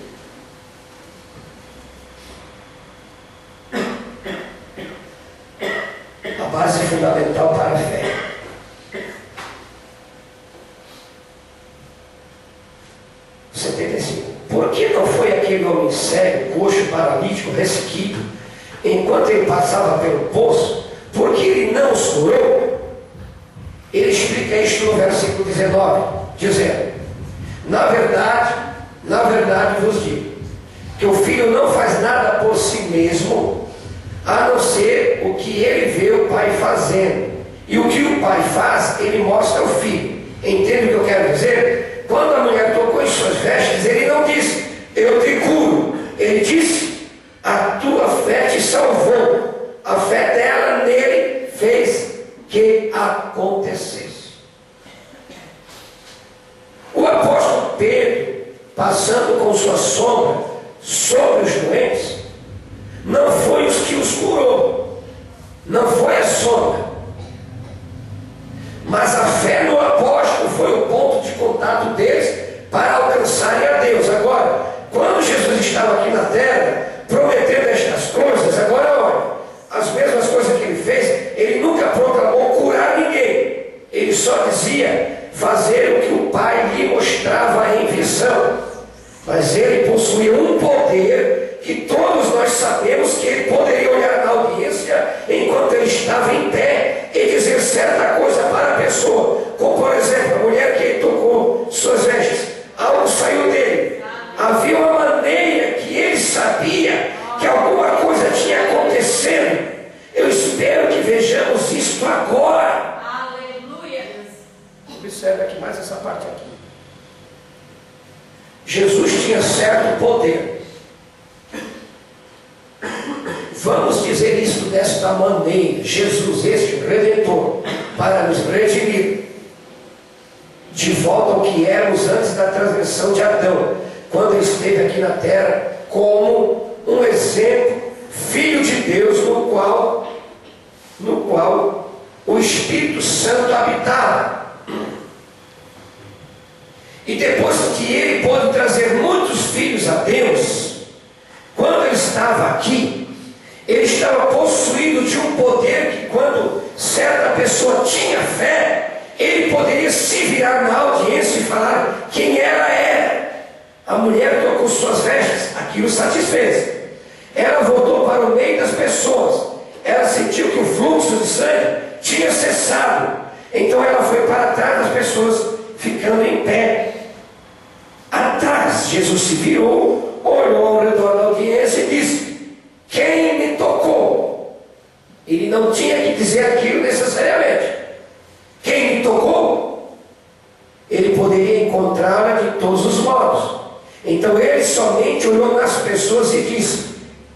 a base fundamental para a fé. Por que não foi aquele homem cego, coxo, paralítico, ressequido, enquanto ele passava pelo poço? Porque ele não os curou? Ele explica isto no versículo 19, dizendo: na verdade vos digo, que o filho não faz nada por si mesmo, a não ser o que ele vê o pai fazendo. E o que o pai faz, ele mostra ao filho. Entende o que eu quero dizer? Quando a mulher tocou em suas vestes, ele não disse: eu te curo. Ele disse: a tua fé te salvou. A fé dela nele fez que acontecesse. O apóstolo Pedro, passando com sua sombra sobre os doentes, não foi os que os curou, não foi a sombra, mas a fé no apóstolo foi o ponto de contato deles para alcançarem a Deus. Agora, quando Jesus estava aqui na terra, prometendo estas coisas, agora olha, as mesmas coisas que ele fez, ele nunca proclamou curar ninguém, ele só dizia fazer o que o Pai lhe mostrava em visão. Mas ele possuía um poder que todos nós sabemos que ele poderia olhar na audiência enquanto ele estava em pé e dizer certa coisa para a pessoa, como por exemplo a mulher que ele tocou suas vestes, algo saiu dele. Havia uma maneira que ele sabia que alguma coisa tinha acontecendo. Eu espero que vejamos isto agora. Aleluia. Observe aqui mais essa parte aqui. Jesus tinha certo poder. Vamos dizer isso desta maneira: Jesus, este Redentor, para nos redimir de volta ao que éramos antes da transgressão de Adão, quando ele esteve aqui na terra como um exemplo, filho de Deus, no qual o Espírito Santo habitava. E depois que ele pôde trazer muitos filhos a Deus, quando ele estava aqui, ele estava possuído de um poder que, quando certa pessoa tinha fé, ele poderia se virar na audiência e falar quem ela era. A mulher tocou suas vestes, aquilo satisfez. Ela voltou para o meio das pessoas, ela sentiu que o fluxo de sangue tinha cessado. Então ela foi para trás das pessoas, ficando em pé. Atrás, Jesus se virou, olhou ao redor da audiência e disse: quem me tocou? Ele não tinha que dizer aquilo necessariamente. Quem me tocou? Ele poderia encontrá-la de todos os modos. Então ele somente olhou nas pessoas e disse: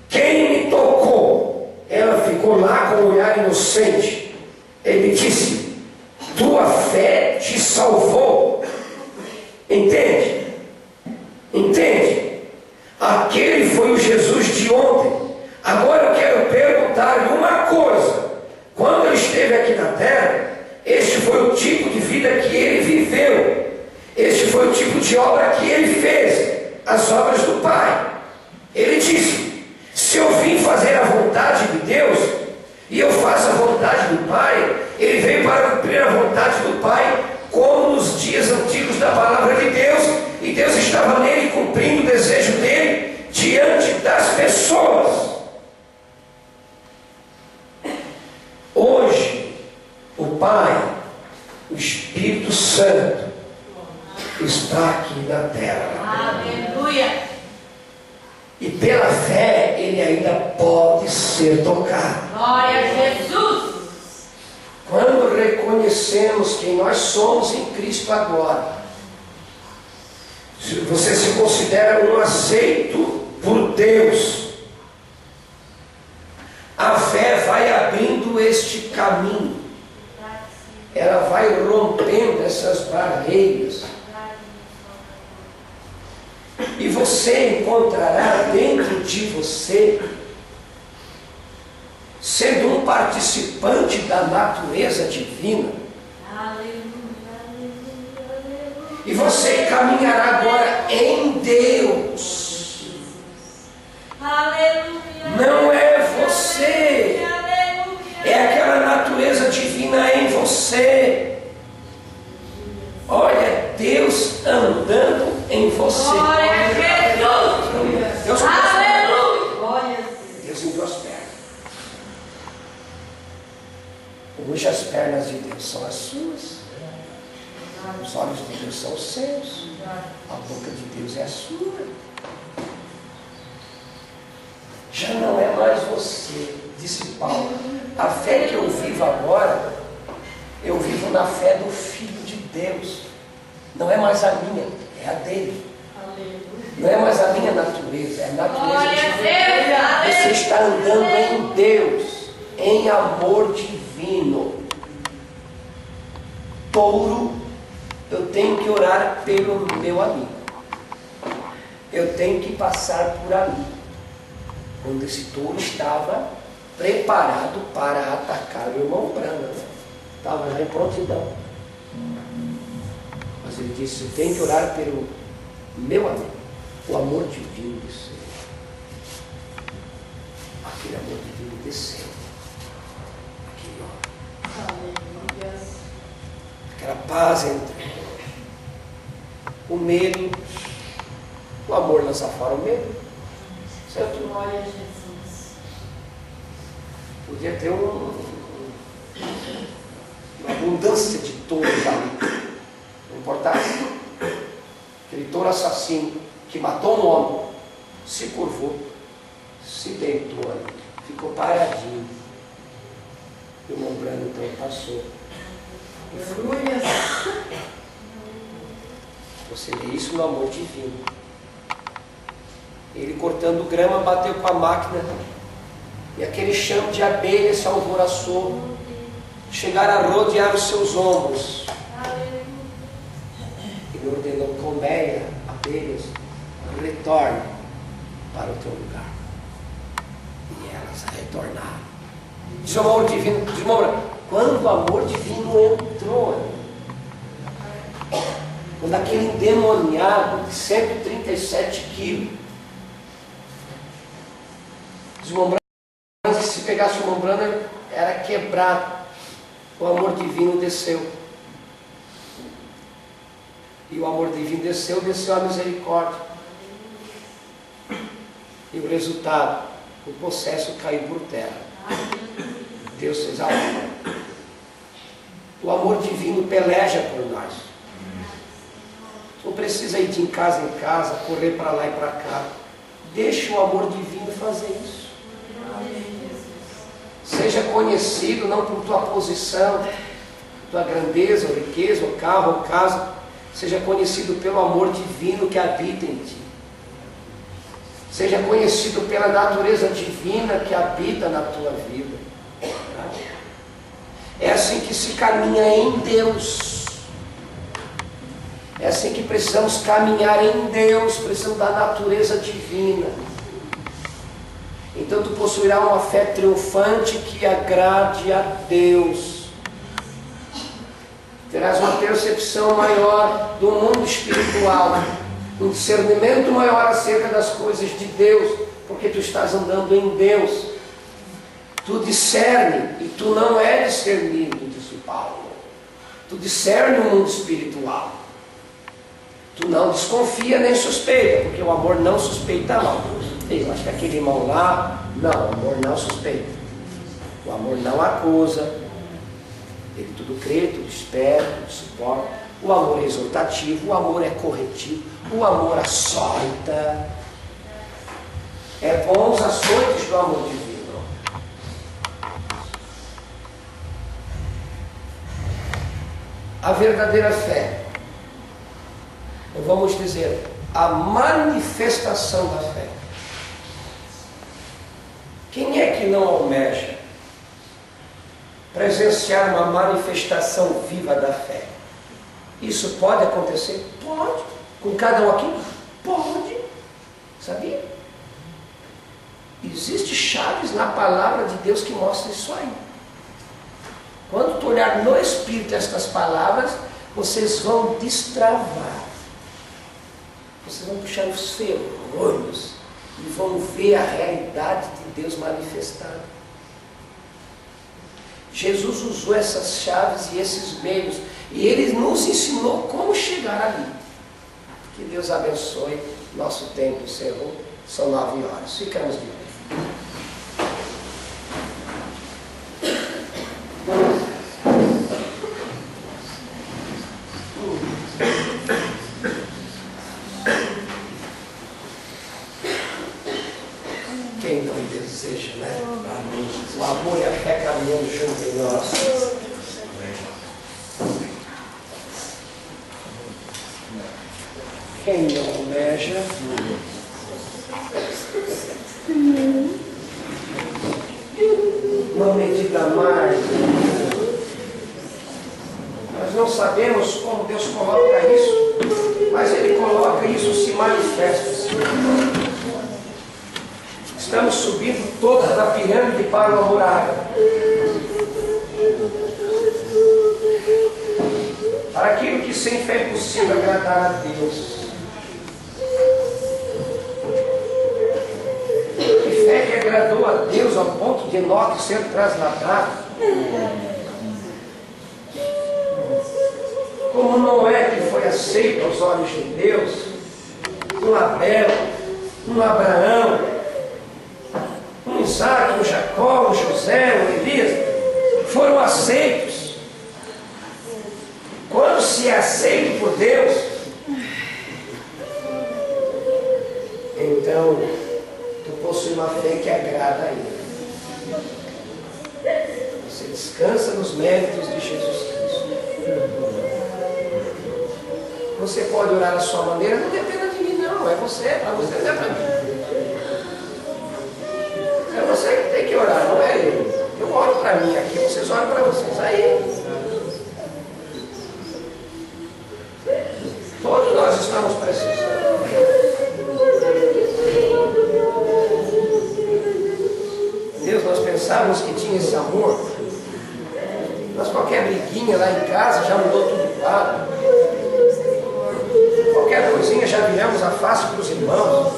quem me tocou? Ela ficou lá com um olhar inocente. Ele disse: tua fé te salvou. Entende? Entende? Aquele foi o Jesus de ontem. Agora eu quero perguntar-lhe uma coisa: quando ele esteve aqui na terra, este foi o tipo de vida que ele viveu, este foi o tipo de obra que ele fez, as obras do Pai. Ele disse: se eu vim fazer a vontade de Deus e eu faço a vontade do Pai, ele veio para cumprir a vontade do Pai, como nos dias antigos da palavra de Deus, e Deus estava nele cumprindo o desejo dele diante das pessoas. Santo está aqui na terra. Aleluia. E pela fé ele ainda pode ser tocado. Glória a Jesus. Quando reconhecemos quem nós somos em Cristo agora, se você se considera um aceito por Deus, a fé vai abrindo este caminho, ela vai rompendo essas barreiras, e você encontrará dentro de você, sendo um participante da natureza divina, e você caminhará agora em Deus. Não é você, é aquela natureza divina em você. Olha, Deus andando em você. Glória a Jesus. Deus Aleluia. Deus em duas pernas. Hoje as pernas de Deus são as suas. Os olhos de Deus são os seus. A boca de Deus é a sua. Já não é mais você, disse Paulo. A fé que eu vivo agora, eu vivo na fé do Filho de Deus. Não é mais a minha, é a dele. Não é mais a minha natureza, é a natureza divina. Você está andando em Deus, em amor divino. Touro, eu tenho que orar pelo meu amigo. Eu tenho que passar por ali. Quando esse touro estava preparado para atacar o irmão Branham, estava já em prontidão. Mas ele disse: eu tenho que orar pelo meu amigo, o amor divino desceu. Aquele amor divino desceu. Aquele, ó. Aquela paz entre o medo, o amor lança fora o medo. Certo? Glória a Jesus. Podia ter uma abundância de touros ali. Não importasse. Aquele touro assassino que matou um homem, se curvou, se deitou ali, ficou paradinho. E o irmão Branham então passou. Aleluia. Você lê isso no amor divino. Ele cortando grama bateu com a máquina e aquele chame de abelha se alvoroçou, chegaram a rodear os seus ombros. Ele ordenou: colmeia, abelhas, retorne para o teu lugar. E elas retornaram. Diz o amor divino, diz o amor, quando o amor divino entrou, quando aquele endemoniado de 137 quilos, se pegasse o Branham, era quebrado. O amor divino desceu. E o amor divino desceu a misericórdia. E o resultado, o processo caiu por terra. Deus fez a obra. O amor divino peleja por nós. Não precisa ir de casa em casa, correr para lá e para cá. Deixa o amor divino fazer isso. Seja conhecido não por tua posição, tua grandeza, ou riqueza, ou carro, ou casa. Seja conhecido pelo amor divino que habita em ti. Seja conhecido pela natureza divina que habita na tua vida. É assim que se caminha em Deus. É assim que precisamos caminhar em Deus, precisamos da natureza divina. Então tu possuirá uma fé triunfante que agrade a Deus. Terás uma percepção maior do mundo espiritual, um discernimento maior acerca das coisas de Deus, porque tu estás andando em Deus. Tu discerne e tu não é discernido, disse Paulo. Tu discerne o mundo espiritual. Tu não desconfia nem suspeita, porque o amor não suspeita mal. Eu acho que aquele irmão lá, não, o amor não suspeita. O amor não acusa. Ele tudo crê, tudo espera, tudo suporta. O amor é exortativo, o amor é corretivo, o amor açoita. É bom os açoites do amor divino. A verdadeira fé, ou vamos dizer, a manifestação da fé. Quem é que não almeja presenciar uma manifestação viva da fé? Isso pode acontecer? Pode. Com cada um aqui? Pode. Sabia? Existem chaves na palavra de Deus que mostram isso aí. Quando tu olhar no Espírito estas palavras, vocês vão destravar. Vocês vão puxar os ferrolhos e vão ver a realidade de Deus manifestada. Jesus usou essas chaves e esses meios, e Ele nos ensinou como chegar ali. Que Deus abençoe. Nosso tempo encerrou. São 9 horas. Ficamos de pé. Quem não deseja, né? O amor e a fé caminhando junto em nós. Quem não almeja, não medita mais. Nós não sabemos como Deus coloca isso, mas Ele coloca isso, se manifesta. Estamos subindo toda da pirâmide para o amor ágape. Para aquilo que sem fé é possível agradar a Deus. Que fé que agradou a Deus ao ponto de Enoque ser trasladado. Como Noé, que foi aceito aos olhos de Deus, um Abel, um Abraão, um Isaac, um Jacó, um José, um Elias, foram aceitos. Quando se é aceito por Deus, então tu possui uma fé que agrada a Ele. Você descansa nos méritos de Jesus Cristo. Você pode orar da sua maneira, não depende de mim não, é você, para você, não é para mim. É você que tem que orar, não é eu. Eu oro para mim aqui, vocês oram para vocês aí. Todos nós estamos precisando. Deus, nós pensávamos que tinha esse amor, mas qualquer briguinha lá em casa já mudou tudo de lado. Qualquer coisinha já viramos a face para os irmãos.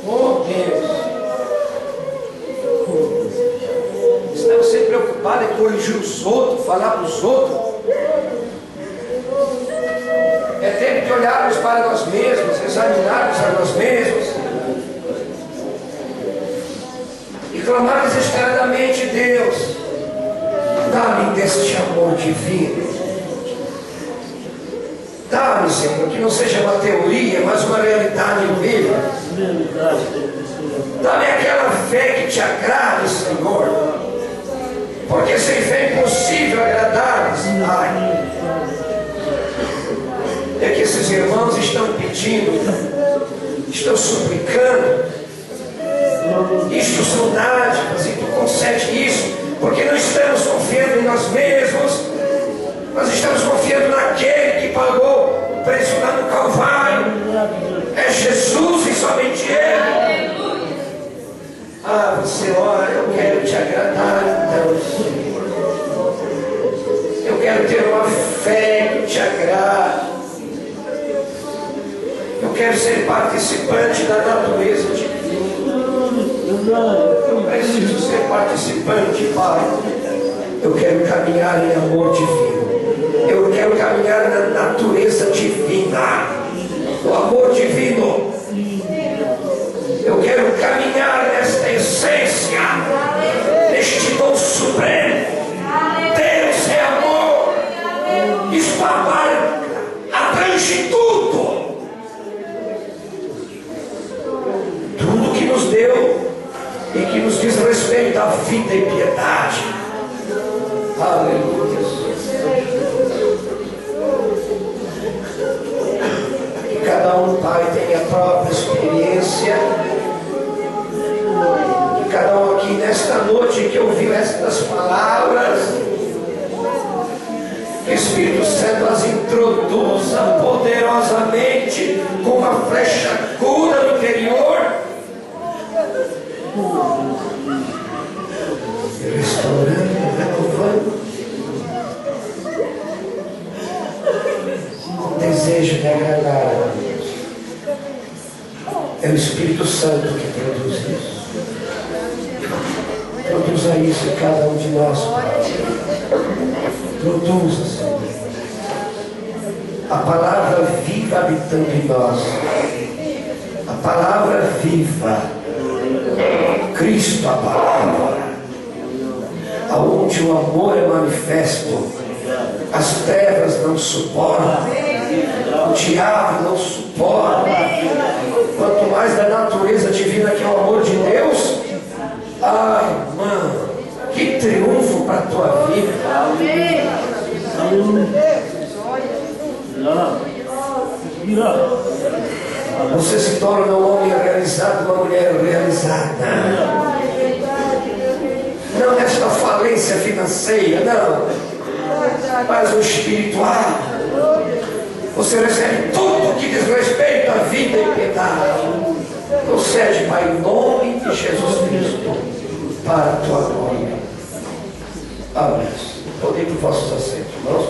Oh Deus, estamos sempre preocupados em corrigir os outros, falar para os outros. É tempo de olharmos para nós mesmos, examinarmos a nós mesmos e clamar desesperadamente: Deus, dá-me deste amor divino. Dá-me, Senhor, que não seja uma teoria, mas uma realidade viva. Dá-me aquela fé que te agrade, Senhor, porque sem fé é impossível agradar-nos. É que esses irmãos estão pedindo, estão suplicando. Isto são dádivas e tu concede isso, porque não estamos confiando em nós mesmos, nós estamos confiando naquele que pagou o preço lá no Calvário. É Jesus e somente Ele. Ah, você ora, eu quero te agradar, então, Senhor. Eu quero ter uma fé que te agrade. Eu quero ser participante da natureza divina. Eu preciso ser participante, Pai. Eu quero caminhar em amor divino. Eu quero caminhar na natureza divina, no amor divino. Eu quero caminhar nesta essência, neste dom supremo. Deus é amor. e que nos diz respeito à vida e piedade. Aleluia. Que cada um, Pai, tenha a própria experiência. Que cada um aqui nesta noite que ouviu estas palavras, que o Espírito Santo as introduza poderosamente com uma flecha aguda no interior, restaurando, renovando o desejo de agradar a Deus. É o Espírito Santo que produz isso. Produza isso em cada um de nós, Pai. Produza, Senhor, a palavra viva habitando em nós. A palavra viva, Cristo, a palavra, aonde o amor é manifesto, as trevas não suportam, o diabo não suporta. Quanto mais da natureza divina que é o amor de Deus, ai, mano, que triunfo para a tua vida. Você se torna um homem realizado, uma mulher realizada. Não nesta falência financeira, não, mas o espiritual. Você recebe tudo que diz respeito à vida e piedade. Procede, Pai, em nome de Jesus Cristo, para a tua glória. Amém. Podem ir para os vossos assentos, irmãos.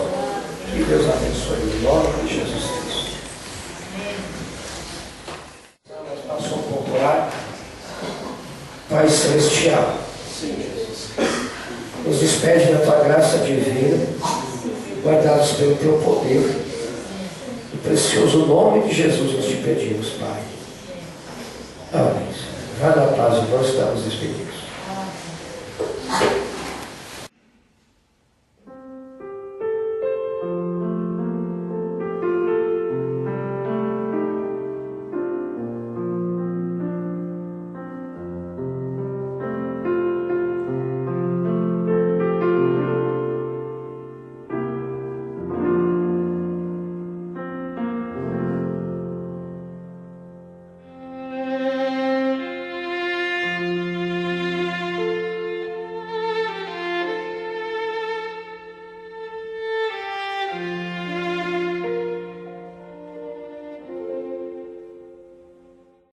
Que Deus abençoe em nome de Jesus Cristo. Passou um pouco lá. Pai Celestial, nos despede da tua graça divina, guardados pelo teu poder. No precioso nome de Jesus nós te pedimos, Pai. Amém. Vá na paz, nós estamos despedidos.